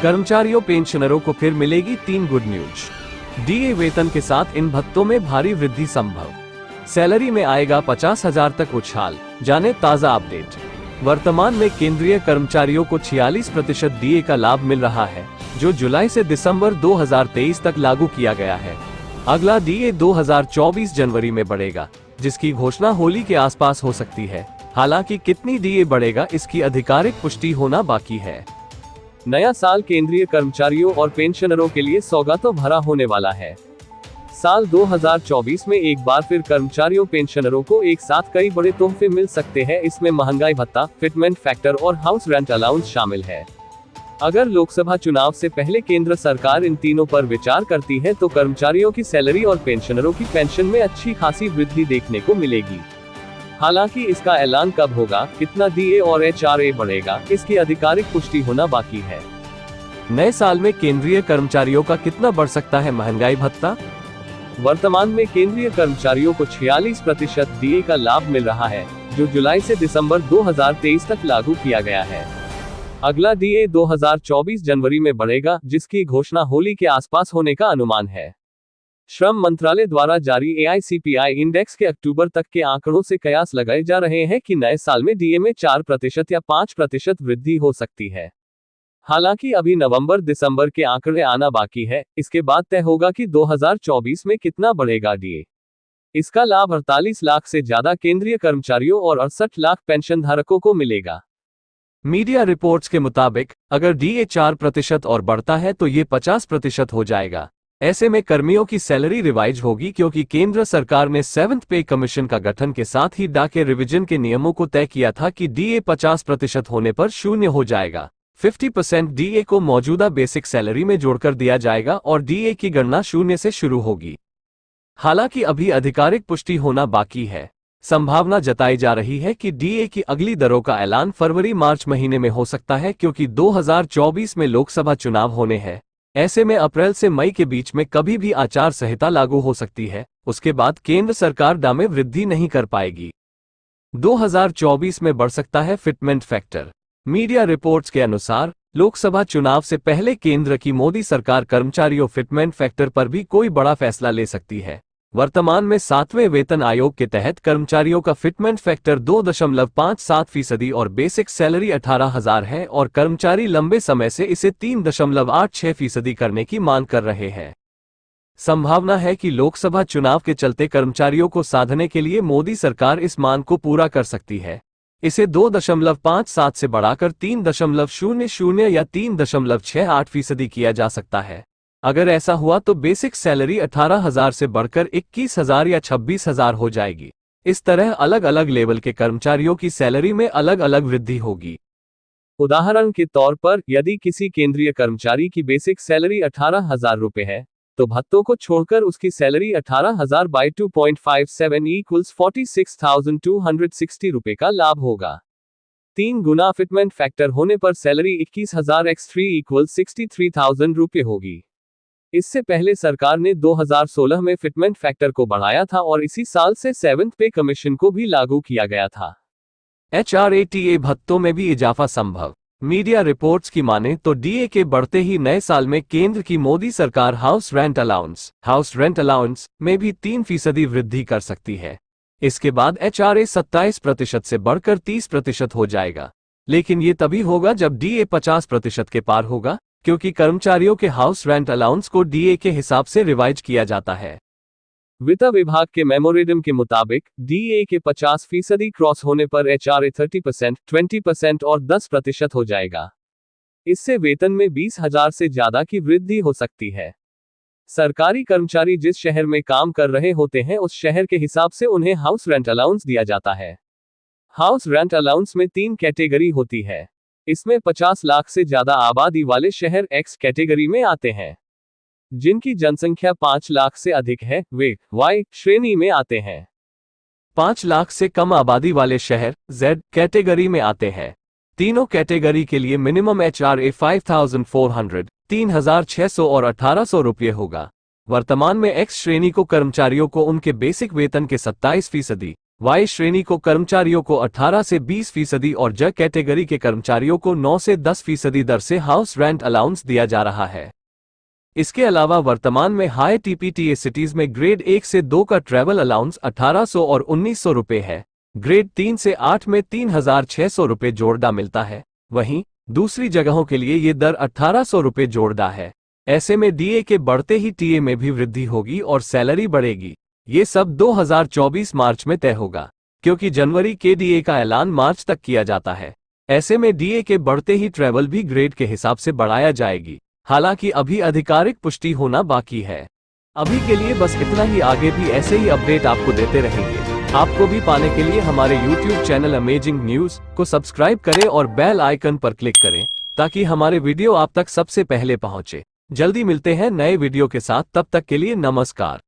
कर्मचारियों पेंशनरों को फिर मिलेगी 3 गुड न्यूज। डीए वेतन के साथ इन भत्तों में भारी वृद्धि संभव। सैलरी में आएगा 50,000 तक उछाल। जाने ताजा अपडेट। वर्तमान में केंद्रीय कर्मचारियों को 46% डीए का लाभ मिल रहा है, जो जुलाई से दिसंबर 2023 तक लागू किया गया है। अगला डीए 2024 जनवरी में बढ़ेगा, जिसकी घोषणा होली के आसपास हो सकती है। हालांकि कितनी डीए बढ़ेगा, इसकी आधिकारिक पुष्टि होना बाकी है। नया साल केंद्रीय कर्मचारियों और पेंशनरों के लिए सौगातों भरा होने वाला है। साल 2024 में एक बार फिर कर्मचारियों पेंशनरों को एक साथ कई बड़े तोहफे मिल सकते हैं। इसमें महंगाई भत्ता, फिटमेंट फैक्टर और हाउस रेंट अलाउंस शामिल है। अगर लोकसभा चुनाव से पहले केंद्र सरकार इन तीनों पर विचार करती है तो कर्मचारियों की सैलरी और पेंशनरों की पेंशन में अच्छी खासी वृद्धि देखने को मिलेगी। हालांकि इसका ऐलान कब होगा, कितना डीए और एचआरए बढ़ेगा, इसकी आधिकारिक पुष्टि होना बाकी है। नए साल में केंद्रीय कर्मचारियों का कितना बढ़ सकता है महंगाई भत्ता? वर्तमान में केंद्रीय कर्मचारियों को 46% डीए का लाभ मिल रहा है, जो जुलाई से दिसंबर 2023 तक लागू किया गया है। अगला डीए 2024 जनवरी में बढ़ेगा, जिसकी घोषणा होली के आसपास होने का अनुमान है। श्रम मंत्रालय द्वारा जारी एआईसीपीआई इंडेक्स के अक्टूबर तक के आंकड़ों से कयास लगाए जा रहे हैं कि नए साल में डीए में 4% या 5% वृद्धि हो सकती है। हालांकि अभी नवंबर दिसंबर के आंकड़े आना बाकी है। इसके बाद तय होगा कि 2024 में कितना बढ़ेगा डीए। इसका लाभ 48 लाख से ज्यादा केंद्रीय कर्मचारियों और 68 लाख पेंशन धारकों को मिलेगा। मीडिया रिपोर्ट्स के मुताबिक अगर डीए 4% और बढ़ता है तो ये 50% हो जाएगा। ऐसे में कर्मियों की सैलरी रिवाइज होगी, क्योंकि केंद्र सरकार ने 7th पे कमीशन का गठन के साथ ही डाके रिवीजन के नियमों को तय किया था कि डीए 50% होने पर शून्य हो जाएगा। 50% डीए को मौजूदा बेसिक सैलरी में जोड़कर दिया जाएगा और डीए की गणना शून्य से शुरू होगी। हालांकि अभी आधिकारिक पुष्टि होना बाकी है। संभावना जताई जा रही है कि डीए की अगली दरों का ऐलान फरवरी-मार्च महीने में हो सकता है, क्योंकि 2024 में लोकसभा चुनाव होने हैं। ऐसे में अप्रैल से मई के बीच में कभी भी आचार संहिता लागू हो सकती है। उसके बाद केंद्र सरकार दाम में वृद्धि नहीं कर पाएगी। 2024 में बढ़ सकता है फिटमेंट फैक्टर। मीडिया रिपोर्ट्स के अनुसार लोकसभा चुनाव से पहले केंद्र की मोदी सरकार कर्मचारियों फिटमेंट फैक्टर पर भी कोई बड़ा फैसला ले सकती है। वर्तमान में 7वें वेतन आयोग के तहत कर्मचारियों का फिटमेंट फैक्टर 2.57% और बेसिक सैलरी 18,000 है, और कर्मचारी लंबे समय से इसे 3.86% करने की मांग कर रहे हैं। संभावना है कि लोकसभा चुनाव के चलते कर्मचारियों को साधने के लिए मोदी सरकार इस मांग को पूरा कर सकती है। इसे 2.57 से बढ़ाकर 3.00 या 3.68% किया जा सकता है। अगर ऐसा हुआ तो बेसिक सैलरी 18,000 से बढ़कर 21,000 या 26,000 हो जाएगी। इस तरह अलग अलग लेवल के कर्मचारियों की सैलरी में अलग अलग वृद्धि होगी। उदाहरण के तौर पर यदि किसी केंद्रीय कर्मचारी की बेसिक सैलरी 18,000 रुपए है, तो भत्तों को छोड़कर उसकी सैलरी 18,000 बाई 2.57 इक्वल्स 46,260 रुपए का लाभ होगा। 3 गुना फिटमेंट फैक्टर होने पर सैलरी 21,000 x 3 इक्वल्स 63,000 रुपए होगी। इससे पहले सरकार ने 2016 में फिटमेंट फैक्टर को बढ़ाया था और इसी साल से 7th पे कमीशन को भी लागू किया गया था। एचआरए भत्तों में भी इजाफा संभव। मीडिया रिपोर्ट्स की माने तो डीए के बढ़ते ही नए साल में केंद्र की मोदी सरकार हाउस रेंट अलाउंस में भी 3% वृद्धि कर सकती है। इसके बाद एचआरए 27% से बढ़कर 30% हो जाएगा। लेकिन ये तभी होगा जब डीए 50% के पार होगा, क्योंकि कर्मचारियों के हाउस रेंट अलाउंस को डीए के हिसाब से रिवाइज किया जाता है। वित्त विभाग के मेमोरेंडम के मुताबिक डीए के 50% क्रॉस होने पर एचआरए 30%, 20% और 10% हो जाएगा। इससे वेतन में 20,000 से ज्यादा की वृद्धि हो सकती है। सरकारी कर्मचारी जिस शहर में काम कर रहे होते हैं, उस शहर के हिसाब से उन्हें हाउस रेंट अलाउंस दिया जाता है। हाउस रेंट अलाउंस में 3 कैटेगरी होती है। इसमें 50 लाख से ज्यादा आबादी वाले शहर एक्स कैटेगरी में आते हैं। जिनकी जनसंख्या 5 लाख से अधिक है, वे वाई श्रेणी में आते हैं। 5 लाख से कम आबादी वाले शहर जेड कैटेगरी में आते हैं। तीनों कैटेगरी के लिए मिनिमम एचआरए 5,400, 3,600 और 1,800 रुपये होगा। वर्तमान में एक्स श्रेणी को कर्मचारियों को उनके बेसिक वेतन के 27%, वाई श्रेणी को कर्मचारियों को 18 से 20% और ज कैटेगरी के कर्मचारियों को 9 से 10% दर से हाउस रेंट अलाउंस दिया जा रहा है। इसके अलावा वर्तमान में हाई टीपीटीए सिटीज में ग्रेड 1 से 2 का ट्रैवल अलाउंस 1800 और 1900 रुपये है। ग्रेड 3 से 8 में 3600 रुपये जोड़दा मिलता है। वहीं दूसरी जगहों के लिए ये दर 1800 रुपये जोड़दा है। ऐसे में डीए के बढ़ते ही टीए में भी वृद्धि होगी और सैलरी बढ़ेगी। ये सब 2024 मार्च में तय होगा, क्योंकि जनवरी के डीए का ऐलान मार्च तक किया जाता है। ऐसे में डीए के बढ़ते ही ट्रैवल भी ग्रेड के हिसाब से बढ़ाया जाएगी। हालांकि अभी आधिकारिक पुष्टि होना बाकी है। अभी के लिए बस इतना ही, आगे भी ऐसे ही अपडेट आपको देते रहेंगे। आपको भी पाने के लिए हमारे YouTube चैनल अमेजिंग न्यूज को सब्सक्राइब करें और बेल आइकन पर क्लिक करें, ताकि हमारे वीडियो आप तक सबसे पहले पहुंचे। जल्दी मिलते हैं नए वीडियो के साथ, तब तक के लिए नमस्कार।